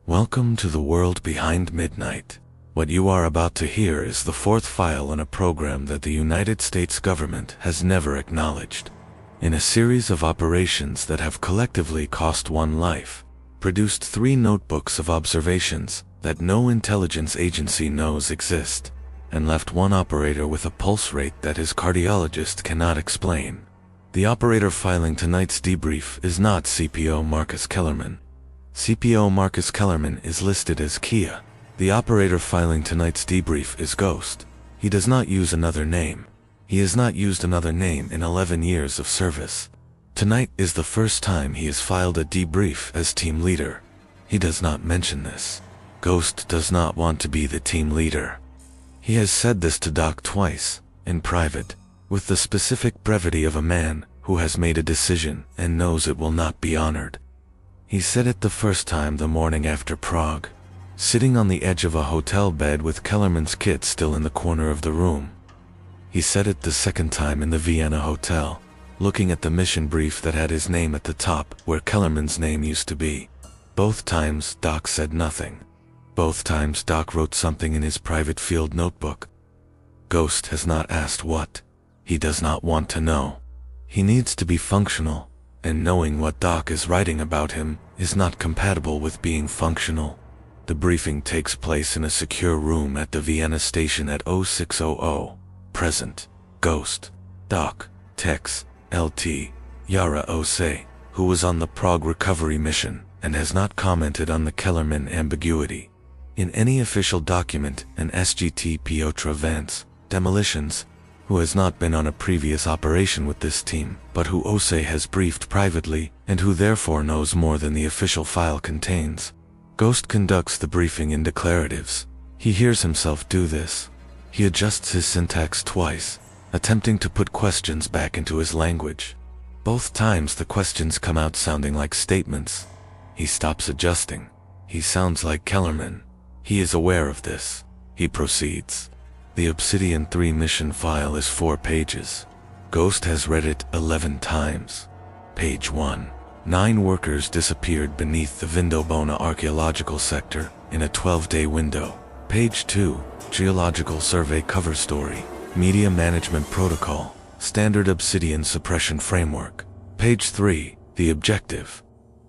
Welcome to the world behind midnight. What you are about to hear is the fourth file in a program that the United States government has never acknowledged. In a series of operations that have collectively cost one life, produced 3 notebooks of observations that no intelligence agency knows exist, and left one operator with a pulse rate that his cardiologist cannot explain. The operator filing tonight's debrief is not CPO Marcus Kellerman. CPO Marcus Kellerman is listed as Kia. The operator filing tonight's debrief is Ghost. He does not use another name. He has not used another name in 11 years of service. Tonight is the first time he has filed a debrief as team leader. He does not mention this. Ghost does not want to be the team leader. He has said this to Doc twice, in private, with the specific brevity of a man who has made a decision and knows it will not be honored. He said it the first time the morning after Prague, sitting on the edge of a hotel bed with Kellerman's kit still in the corner of the room. He said it the second time in the Vienna hotel, looking at the mission brief that had his name at the top where Kellerman's name used to be. Both times Doc said nothing. Both times Doc wrote something in his private field notebook. Ghost has not asked what. He does not want to know. He needs to be functional, and knowing what Doc is writing about him is not compatible with being functional. The briefing takes place in a secure room at the Vienna station at 0600. Present: Ghost, Doc, Tex, LT, Yara Ose, who was on the Prague recovery mission and has not commented on the Kellerman ambiguity. In any official document, an SGT Piotr Vance, Demolitions, who has not been on a previous operation with this team, but who Ose has briefed privately, and who therefore knows more than the official file contains. Ghost conducts the briefing in declaratives. He hears himself do this. He adjusts his syntax twice, attempting to put questions back into his language. Both times the questions come out sounding like statements. He stops adjusting. He sounds like Kellerman. He is aware of this. He proceeds. The Obsidian 3 mission file is 4 pages. Ghost has read it 11 times. Page 1. 9 workers disappeared beneath the Vindobona archaeological sector in a 12-day window. Page 2. Geological survey cover story. Media management protocol. Standard Obsidian suppression framework. Page 3. The objective: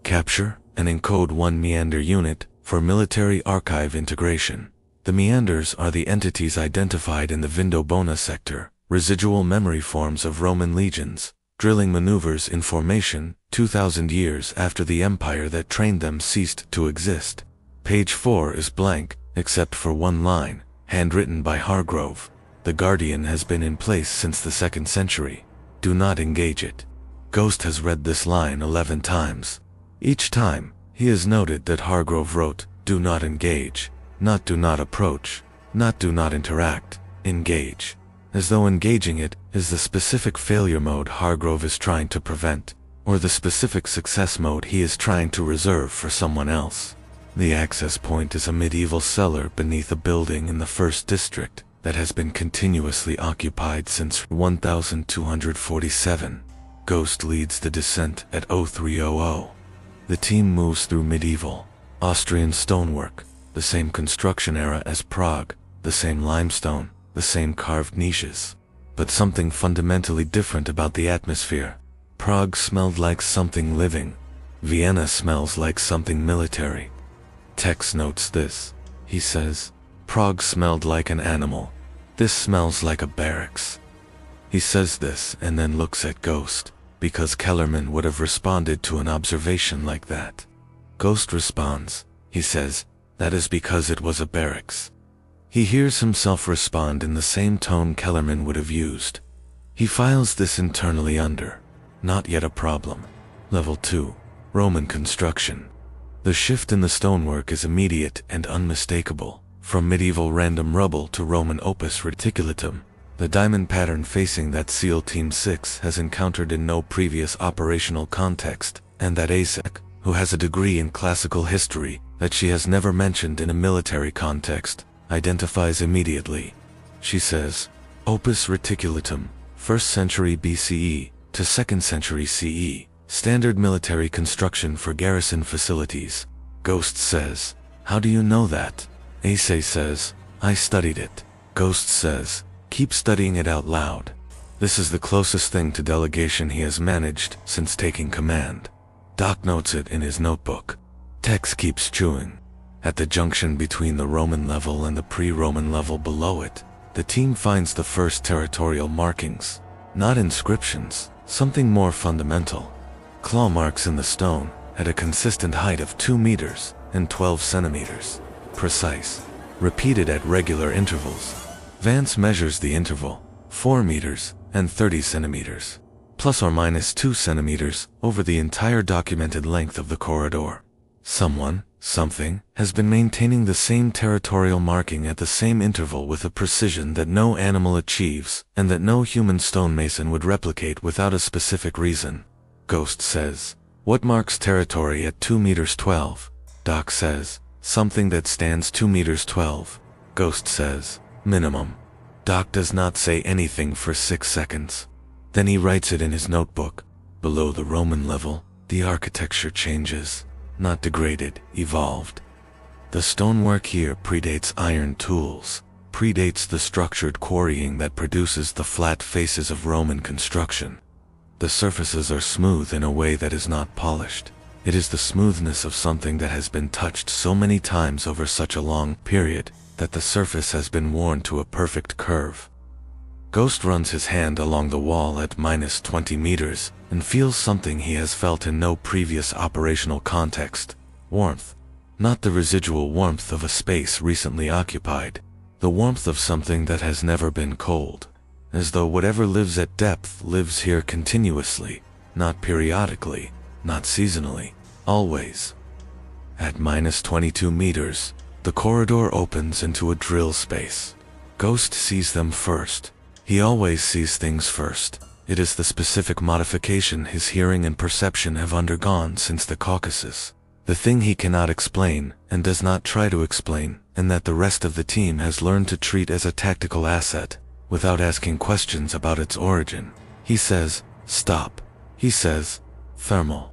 capture and encode 1 meander unit for military archive integration. The meanders are the entities identified in the Vindobona sector, residual memory forms of Roman legions, drilling maneuvers in formation 2,000 years after the empire that trained them ceased to exist. Page 4 is blank, except for 1 line, handwritten by Hargrove. The Guardian has been in place since the 2nd century. Do not engage it. Ghost has read this line 11 times. Each time, he has noted that Hargrove wrote, "Do not engage," not "do not approach," not "do not interact," engage, as though engaging it is the specific failure mode Hargrove is trying to prevent, or the specific success mode he is trying to reserve for someone else. The access point is a medieval cellar beneath a building in the 1st district that has been continuously occupied since 1247. Ghost leads the descent at 0300. The team moves through medieval Austrian stonework, the same construction era as Prague, the same limestone, the same carved niches. But something fundamentally different about the atmosphere. Prague smelled like something living. Vienna smells like something military. Tex notes this. He says, "Prague smelled like an animal. This smells like a barracks." He says this and then looks at Ghost, because Kellerman would have responded to an observation like that. Ghost responds. He says, "That is because it was a barracks." He hears himself respond in the same tone Kellerman would have used. He files this internally under "not yet a problem." Level 2. Roman construction. The shift in the stonework is immediate and unmistakable. From medieval random rubble to Roman opus reticulatum, the diamond pattern facing that SEAL Team 6 has encountered in no previous operational context, and that ASEC, who has a degree in classical history that she has never mentioned in a military context, identifies immediately. She says, "Opus reticulatum, 1st century BCE to 2nd century CE, standard military construction for garrison facilities." Ghost says, How do you know that? Ace says, I studied it. Ghost says, keep studying it out loud. This is the closest thing to delegation he has managed since taking command. Doc notes it in his notebook. Tex keeps chewing. At the junction between the Roman level and the pre-Roman level below it, the team finds the first territorial markings. Not inscriptions, something more fundamental. Claw marks in the stone, at a consistent height of 2 meters and 12 centimeters. Precise. Repeated at regular intervals. Vance measures the interval, 4 meters and 30 centimeters, plus or minus 2 centimeters over the entire documented length of the corridor. Someone, something, has been maintaining the same territorial marking at the same interval with a precision that no animal achieves and that no human stonemason would replicate without a specific reason. Ghost says, what marks territory at 2 meters 12? Doc says, something that stands 2 meters 12. Ghost says, minimum. Doc does not say anything for 6 seconds. Then he writes it in his notebook. Below the Roman level, the architecture changes. Not degraded, evolved. The stonework here predates iron tools, predates the structured quarrying that produces the flat faces of Roman construction. The surfaces are smooth in a way that is not polished. It is the smoothness of something that has been touched so many times over such a long period that the surface has been worn to a perfect curve. Ghost runs his hand along the wall at minus 20 meters and feels something he has felt in no previous operational context. Warmth. Not the residual warmth of a space recently occupied. The warmth of something that has never been cold. As though whatever lives at depth lives here continuously, not periodically, not seasonally, always. At minus 22 meters, the corridor opens into a drill space. Ghost sees them first. He always sees things first. It is the specific modification his hearing and perception have undergone since the Caucasus. The thing he cannot explain, and does not try to explain, and that the rest of the team has learned to treat as a tactical asset, without asking questions about its origin. He says, stop. He says, thermal.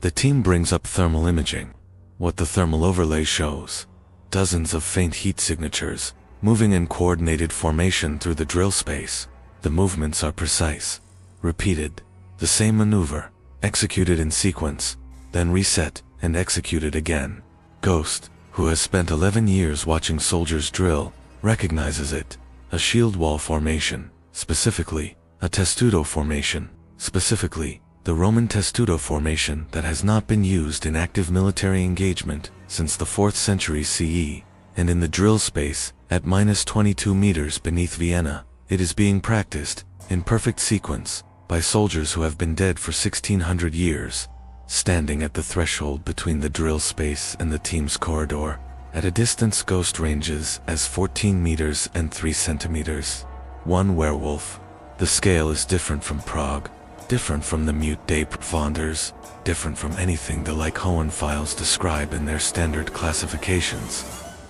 The team brings up thermal imaging. What the thermal overlay shows. Dozens of faint heat signatures, moving in coordinated formation through the drill space. The movements are precise. Repeated. The same maneuver, executed in sequence, then reset and executed again. Ghost, who has spent 11 years watching soldiers drill, recognizes it. A shield wall formation, specifically, a testudo formation, specifically, the Roman testudo formation that has not been used in active military engagement since the 4th century CE, and in the drill space, at minus 22 meters beneath Vienna, it is being practiced, in perfect sequence, by soldiers who have been dead for 1600 years. Standing at the threshold between the drill space and the team's corridor, at a distance Ghost ranges as 14 meters and 3 centimeters. One werewolf. The scale is different from Prague, different from the mute day profonders, different from anything the Lycoan files describe in their standard classifications.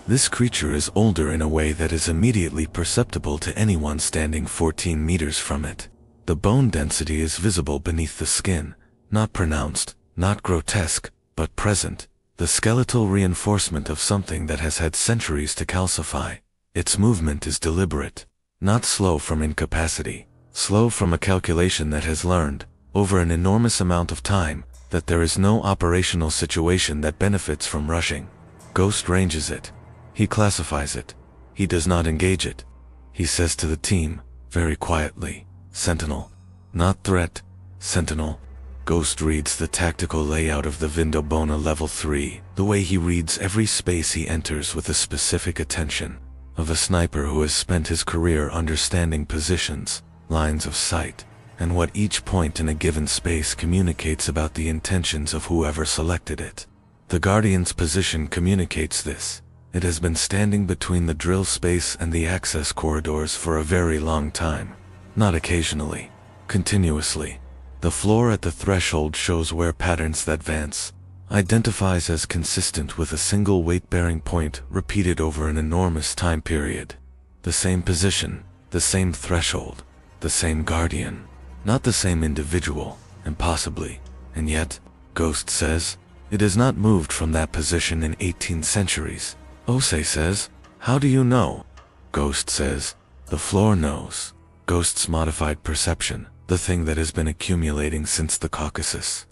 This creature is older in a way that is immediately perceptible to anyone standing 14 meters from it. The bone density is visible beneath the skin, not pronounced, not grotesque, but present. The skeletal reinforcement of something that has had centuries to calcify. Its movement is deliberate, not slow from incapacity, slow from a calculation that has learned, over an enormous amount of time, that there is no operational situation that benefits from rushing. Ghost ranges it. He classifies it. He does not engage it. He says to the team, very quietly, Sentinel. Not threat, Sentinel. Ghost reads the tactical layout of the Vindobona Level 3, the way he reads every space he enters with a specific attention, of a sniper who has spent his career understanding positions, lines of sight, and what each point in a given space communicates about the intentions of whoever selected it. The Guardian's position communicates this. It has been standing between the drill space and the access corridors for a very long time. Not occasionally. Continuously. The floor at the threshold shows wear patterns that Vance identifies as consistent with a single weight-bearing point repeated over an enormous time period. The same position, the same threshold, the same Guardian. Not the same individual, impossibly, and yet, Ghost says, It has not moved from that position in 18 centuries. Osei says, "How do you know?" Ghost says, "The floor knows." Ghost's modified perception, the thing that has been accumulating since the Caucasus.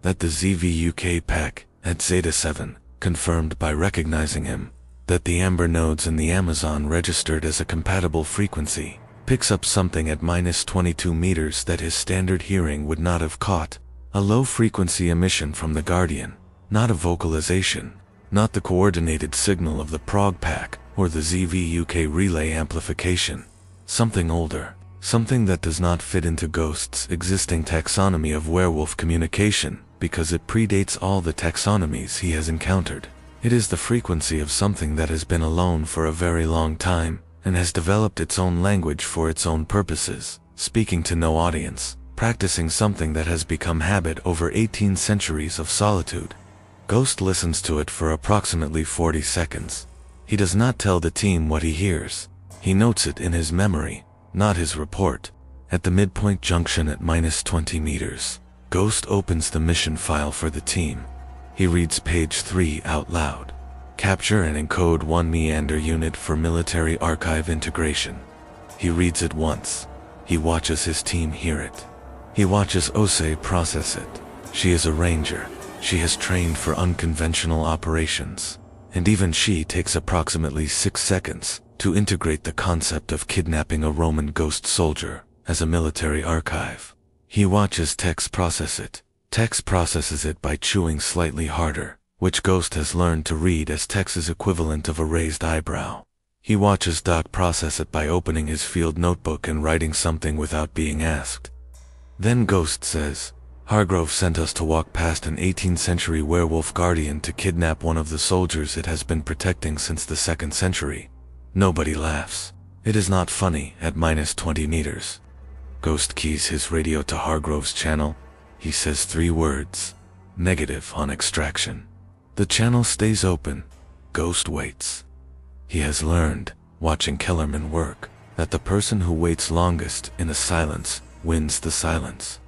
That the ZVUK pack, at Zeta 7, confirmed by recognizing him, that the amber nodes in the Amazon registered as a compatible frequency, picks up something at -22 meters that his standard hearing would not have caught, a low-frequency emission from the Guardian, not a vocalization, not the coordinated signal of the Prague pack or the ZVUK relay amplification. Something older, something that does not fit into Ghost's existing taxonomy of werewolf communication because it predates all the taxonomies he has encountered. It is the frequency of something that has been alone for a very long time and has developed its own language for its own purposes, speaking to no audience, practicing something that has become habit over 18 centuries of solitude. Ghost listens to it for approximately 40 seconds. He does not tell the team what he hears. He notes it in his memory, not his report. At the midpoint junction at -20 meters, Ghost opens the mission file for the team. He reads page 3 out loud. Capture and encode 1 meander unit for military archive integration. He reads it once. He watches his team hear it. He watches Osei process it. She is a ranger. She has trained for unconventional operations. And even she takes approximately 6 seconds to integrate the concept of kidnapping a Roman ghost soldier as a military archive. He watches Tex process it. Tex processes it by chewing slightly harder, which Ghost has learned to read as Tex's equivalent of a raised eyebrow. He watches Doc process it by opening his field notebook and writing something without being asked. Then Ghost says, "Hargrove sent us to walk past an 18th century werewolf guardian to kidnap one of the soldiers it has been protecting since the 2nd century. Nobody laughs. It is not funny at -20 meters. Ghost keys his radio to Hargrove's channel. He says 3 words. Negative on extraction. The channel stays open. Ghost waits. He has learned, watching Kellerman work, that the person who waits longest in a silence wins the silence.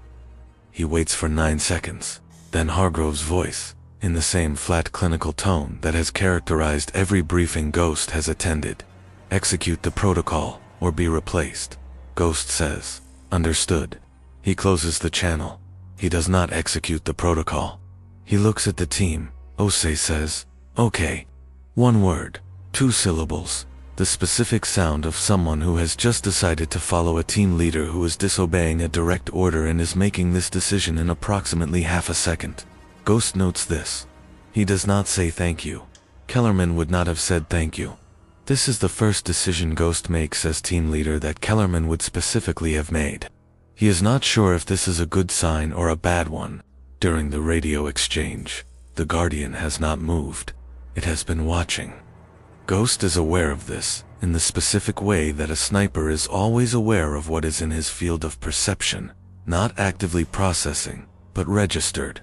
He waits for 9 seconds. Then Hargrove's voice, in the same flat clinical tone that has characterized every briefing Ghost has attended. "Execute the protocol, or be replaced." Ghost says, "Understood." He closes the channel. He does not execute the protocol. He looks at the team. Osei says, "Okay." 1 word, 2 syllables, the specific sound of someone who has just decided to follow a team leader who is disobeying a direct order and is making this decision in approximately half a second. Ghost notes this. He does not say thank you. Kellerman would not have said thank you. This is the first decision Ghost makes as team leader that Kellerman would specifically have made. He is not sure if this is a good sign or a bad one. During the radio exchange, the Guardian has not moved. It has been watching. Ghost is aware of this, in the specific way that a sniper is always aware of what is in his field of perception, not actively processing, but registered.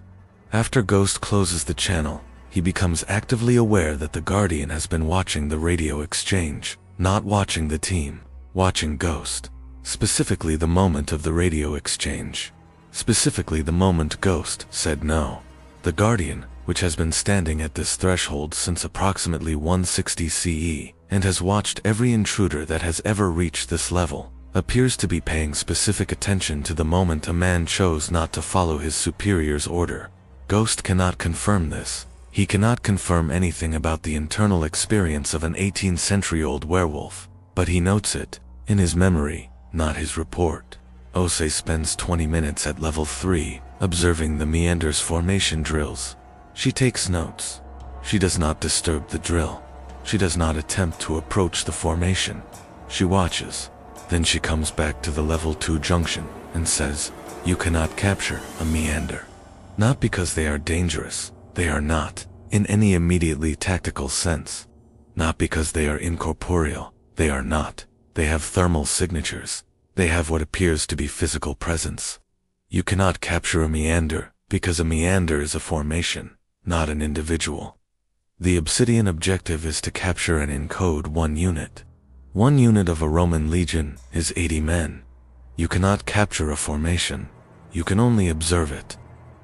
After Ghost closes the channel, he becomes actively aware that the Guardian has been watching the radio exchange, not watching the team, watching Ghost. Specifically the moment of the radio exchange. Specifically the moment Ghost said no. The Guardian, which has been standing at this threshold since approximately 160 CE, and has watched every intruder that has ever reached this level, appears to be paying specific attention to the moment a man chose not to follow his superior's order. Ghost cannot confirm this. He cannot confirm anything about the internal experience of an 18th-century-old werewolf, but he notes it, in his memory, not his report. Osei spends 20 minutes at level 3, observing the meanders formation drills. She takes notes. She does not disturb the drill. She does not attempt to approach the formation. She watches. Then she comes back to the level 2 junction and says, "You cannot capture a meander." Not because they are dangerous. They are not, in any immediately tactical sense. Not because they are incorporeal. They are not. They have thermal signatures. They have what appears to be physical presence. You cannot capture a meander, because a meander is a formation, not an individual. The Obsidian objective is to capture and encode 1 unit. 1 unit of a Roman legion is 80 men. You cannot capture a formation. You can only observe it.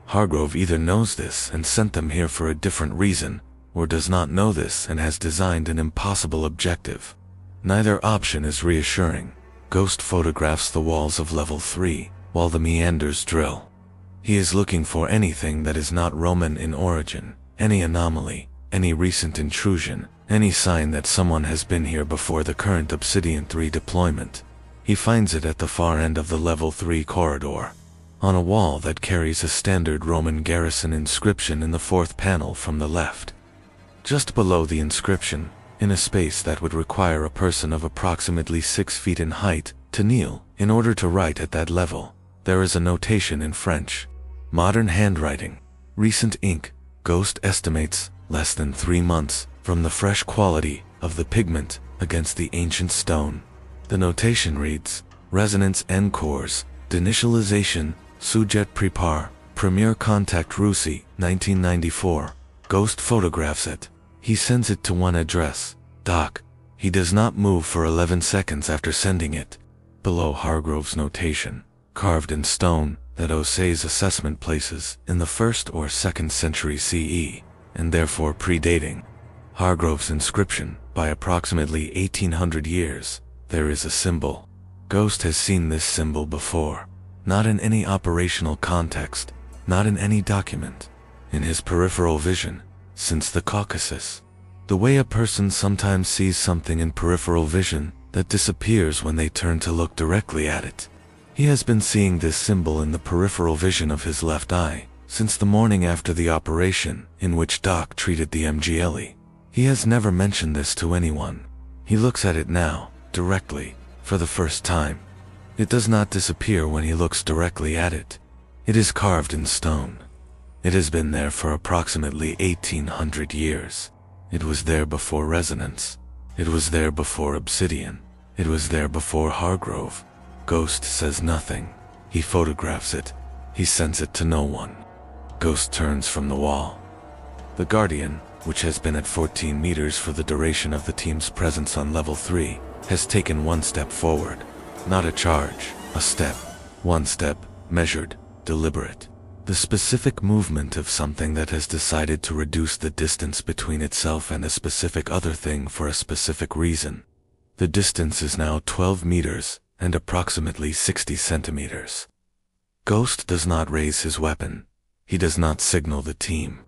Hargrove either knows this and sent them here for a different reason, or does not know this and has designed an impossible objective. Neither option is reassuring. Ghost photographs the walls of level 3, while the meanders drill. He is looking for anything that is not Roman in origin, any anomaly, any recent intrusion, any sign that someone has been here before the current Obsidian 3 deployment. He finds it at the far end of the level 3 corridor, on a wall that carries a standard Roman garrison inscription in the 4th panel from the left. Just below the inscription, in a space that would require a person of approximately 6 feet in height to kneel in order to write at that level, there is a notation in French. Modern handwriting. Recent ink. Ghost estimates less than 3 months from the fresh quality of the pigment against the ancient stone. The notation reads, Resonance en cours, d'initialisation, sujet prépare, premier contact Russie, 1994. Ghost photographs it. He sends it to one address, Doc. He does not move for 11 seconds after sending it. Below Hargrove's notation, carved in stone, that Osei's assessment places in the 1st or 2nd century CE, and therefore predating Hargrove's inscription by approximately 1800 years, there is a symbol. Ghost has seen this symbol before, not in any operational context, not in any document, in his peripheral vision, since the Caucasus. The way a person sometimes sees something in peripheral vision that disappears when they turn to look directly at it. He has been seeing this symbol in the peripheral vision of his left eye since the morning after the operation in which Doc treated the MGLE. He has never mentioned this to anyone. He looks at it now, directly, for the first time. It does not disappear when he looks directly at it. It is carved in stone. It has been there for approximately 1800 years. It was there before resonance. It was there before obsidian. It was there before Hargrove. Ghost says nothing. He photographs it. He sends it to no one. Ghost turns from the wall. The Guardian, which has been at 14 meters for the duration of the team's presence on level 3, has taken one step forward. Not a charge, a step. One step, measured, deliberate. The specific movement of something that has decided to reduce the distance between itself and a specific other thing for a specific reason. The distance is now 12 meters and approximately 60 centimeters. Ghost does not raise his weapon. He does not signal the team.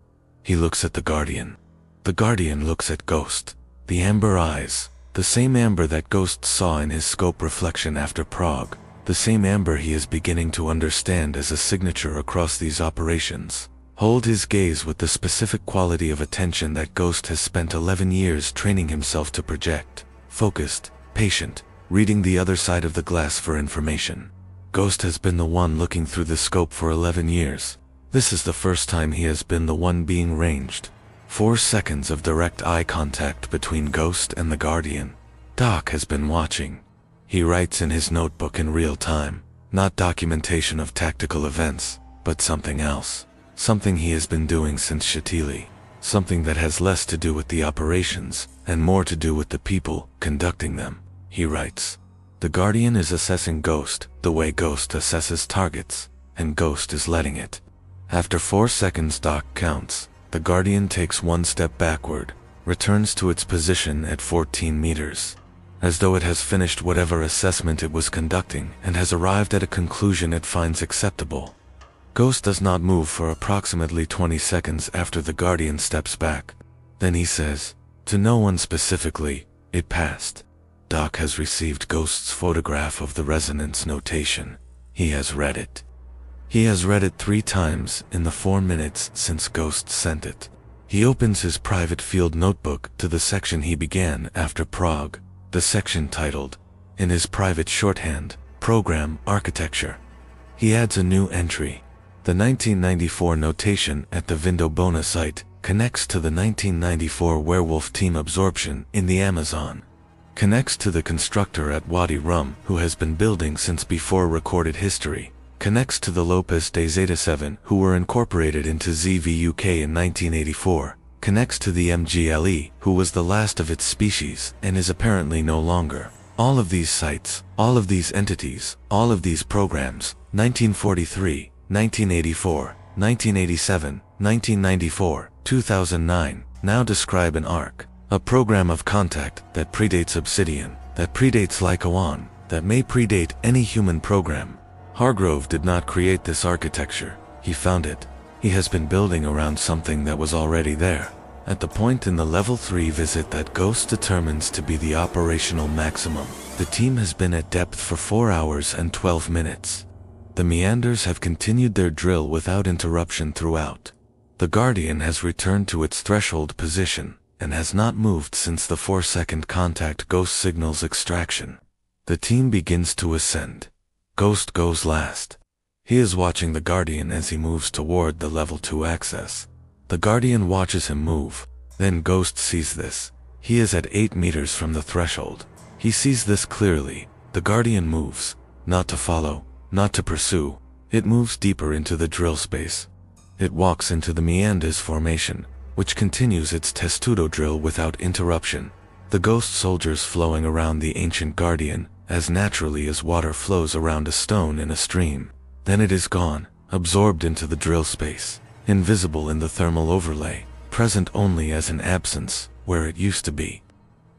He looks at the Guardian. The Guardian looks at Ghost. The amber eyes, the same amber that Ghost saw in his scope reflection after Prague, the same amber he is beginning to understand as a signature across these operations, hold his gaze with the specific quality of attention that Ghost has spent 11 years training himself to project, focused, patient, reading the other side of the glass for information. Ghost has been the one looking through the scope for 11 years. This is the first time he has been the one being ranged. 4 seconds of direct eye contact between Ghost and the Guardian. Doc has been watching. He writes in his notebook in real time, not documentation of tactical events, but something else. Something he has been doing since Shatili. Something that has less to do with the operations, and more to do with the people conducting them. He writes, the Guardian is assessing Ghost the way Ghost assesses targets, and Ghost is letting it. After 4 seconds Doc counts, the Guardian takes one step backward, returns to its position at 14 meters. As though it has finished whatever assessment it was conducting and has arrived at a conclusion it finds acceptable. Ghost does not move for approximately 20 seconds after the Guardian steps back. Then he says, to no one specifically, it passed. Doc has received Ghost's photograph of the resonance notation. He has read it. He has read it 3 times in the 4 minutes since Ghost sent it. He opens his private field notebook to the section he began after Prague, the section titled, in his private shorthand, Program Architecture. He adds a new entry. The 1994 notation at the Vindobona site connects to the 1994 Werewolf team absorption in the Amazon. Connects to the constructor at Wadi Rum who has been building since before recorded history. Connects to the Lopez de Zeta 7 who were incorporated into ZVUK in 1984. Connects to the MGLE who was the last of its species and is apparently no longer. All of these sites, all of these entities, all of these programs, 1943, 1984, 1987, 1994, 2009, now describe an ARC, a program of contact that predates Obsidian, that predates Lycaon, that may predate any human program. Hargrove did not create this architecture, he found it. He has been building around something that was already there. At the point in the level 3 visit that Ghost determines to be the operational maximum, the team has been at depth for 4 hours and 12 minutes. The meanders have continued their drill without interruption throughout. The Guardian has returned to its threshold position, and has not moved since the 4-second contact Ghost signals extraction. The team begins to ascend. Ghost goes last. He is watching the Guardian as he moves toward the level 2 access. The Guardian watches him move, then Ghost sees this. He is at 8 meters from the threshold. He sees this clearly. The Guardian moves, not to follow, not to pursue. It moves deeper into the drill space. It walks into the meanders formation, which continues its testudo drill without interruption. The Ghost soldiers flowing around the ancient Guardian, as naturally as water flows around a stone in a stream. Then it is gone, absorbed into the drill space, invisible in the thermal overlay, present only as an absence, where it used to be.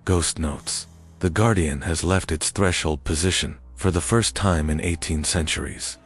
Ghost notes. The Guardian has left its threshold position, for the first time in 18 centuries.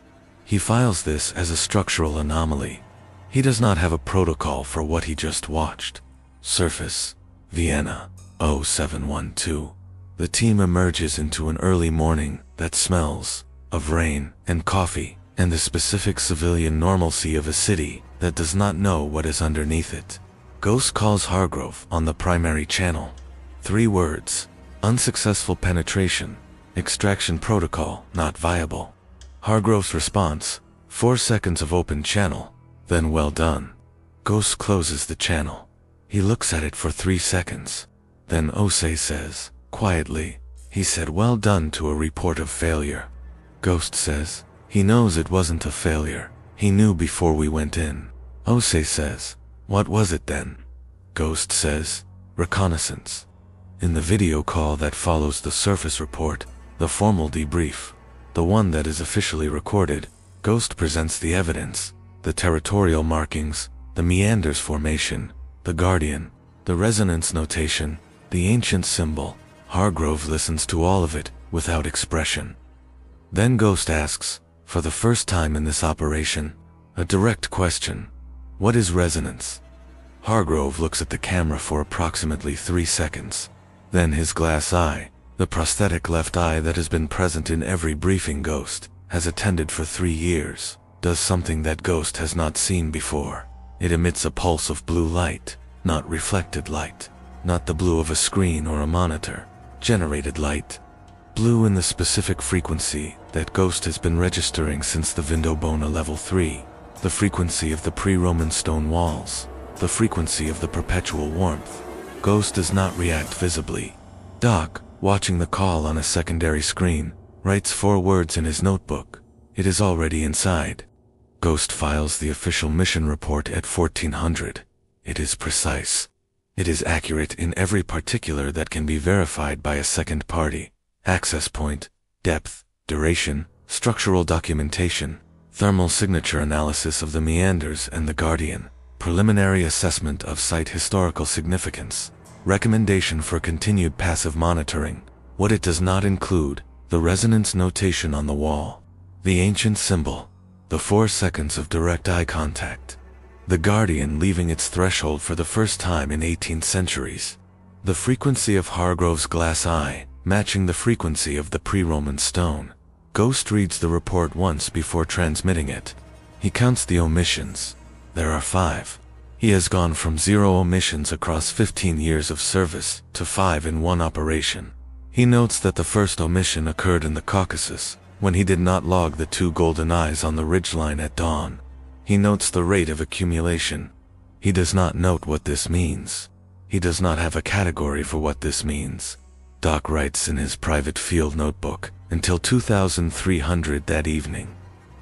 He files this as a structural anomaly. He does not have a protocol for what he just watched. Surface, Vienna, 0712. The team emerges into an early morning that smells of rain and coffee, and the specific civilian normalcy of a city that does not know what is underneath it. Ghost calls Hargrove on the primary channel. 3 words. Unsuccessful penetration. Extraction protocol not viable. Hargrove's response. 4 seconds of open channel. Then well done. Ghost closes the channel. He looks at it for 3 seconds. Then Osei says, quietly, he said well done to a report of failure. Ghost says, he knows it wasn't a failure. He knew before we went in. Osei says, what was it then? Ghost says, reconnaissance. In the video call that follows the surface report, the formal debrief, the one that is officially recorded, Ghost presents the evidence, the territorial markings, the meanders formation, the Guardian, the resonance notation, the ancient symbol. Hargrove listens to all of it, without expression. Then Ghost asks, for the first time in this operation, a direct question. What is resonance? Hargrove looks at the camera for approximately 3 seconds. Then his glass eye, the prosthetic left eye that has been present in every briefing Ghost has attended for 3 years, does something that Ghost has not seen before. It emits a pulse of blue light, not reflected light, not the blue of a screen or a monitor, generated light. Blue in the specific frequency that Ghost has been registering since the Vindobona level 3, the frequency of the pre-Roman stone walls, the frequency of the perpetual warmth. Ghost does not react visibly. Doc, watching the call on a secondary screen, writes 4 words in his notebook. It is already inside. Ghost files the official mission report at 1400. It is precise. It is accurate in every particular that can be verified by a second party. Access point, depth, duration, structural documentation, thermal signature analysis of the meanders and the Guardian, preliminary assessment of site historical significance, recommendation for continued passive monitoring. What it does not include, the resonance notation on the wall, the ancient symbol, the 4 seconds of direct eye contact, the Guardian leaving its threshold for the first time in 18 centuries, the frequency of Hargrove's glass eye, matching the frequency of the pre-Roman stone. Ghost reads the report once before transmitting it. He counts the omissions. There are 5. He has gone from 0 omissions across 15 years of service to 5 in one operation. He notes that the first omission occurred in the Caucasus, when he did not log the 2 golden eyes on the ridgeline at dawn. He notes the rate of accumulation. He does not note what this means. He does not have a category for what this means. Doc writes in his private field notebook, until 2300 that evening.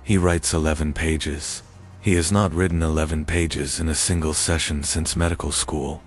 He writes 11 pages. He has not written 11 pages in a single session since medical school.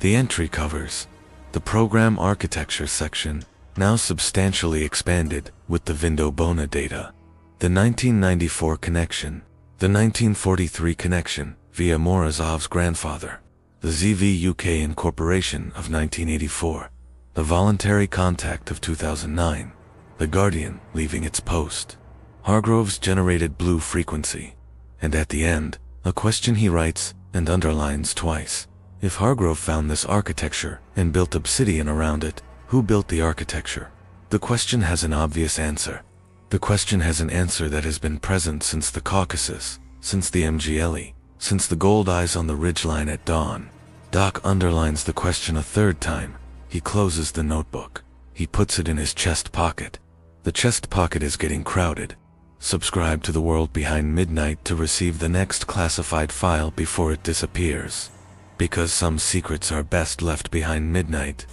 The entry covers the program architecture section, now substantially expanded with the Vindobona data. The 1994 connection, The 1943 connection via Morozov's grandfather. The ZV-UK incorporation of 1984. The voluntary contact of 2009. The Guardian leaving its post. Hargrove's generated blue frequency. And at the end, a question he writes and underlines twice. If Hargrove found this architecture and built obsidian around it, who built the architecture? The question has an obvious answer. The question has an answer that has been present since the Caucasus, since the MGLE, since the gold eyes on the ridgeline at dawn. Doc underlines the question a third time. He closes the notebook. He puts it in his chest pocket. The chest pocket is getting crowded. Subscribe to The World Behind Midnight to receive the next classified file before it disappears. Because some secrets are best left behind midnight.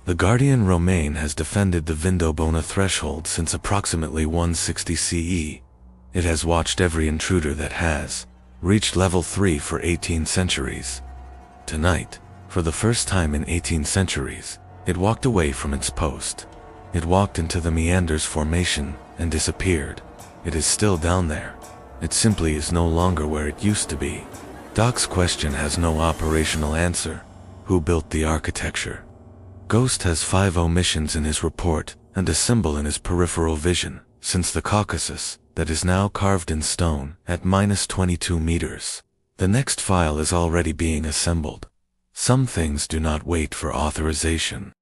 The Guardian Romaine has defended the Vindobona threshold since approximately 160 CE. It has watched every intruder that has reached level 3 for 18 centuries. Tonight, for the first time in 18 centuries, it walked away from its post. It walked into the Meanders formation and disappeared. It is still down there. It simply is no longer where it used to be. Doc's question has no operational answer. Who built the architecture? Ghost has 5 omissions in his report and a symbol in his peripheral vision, since the Caucasus, that is now carved in stone at -22 meters. The next file is already being assembled. Some things do not wait for authorization.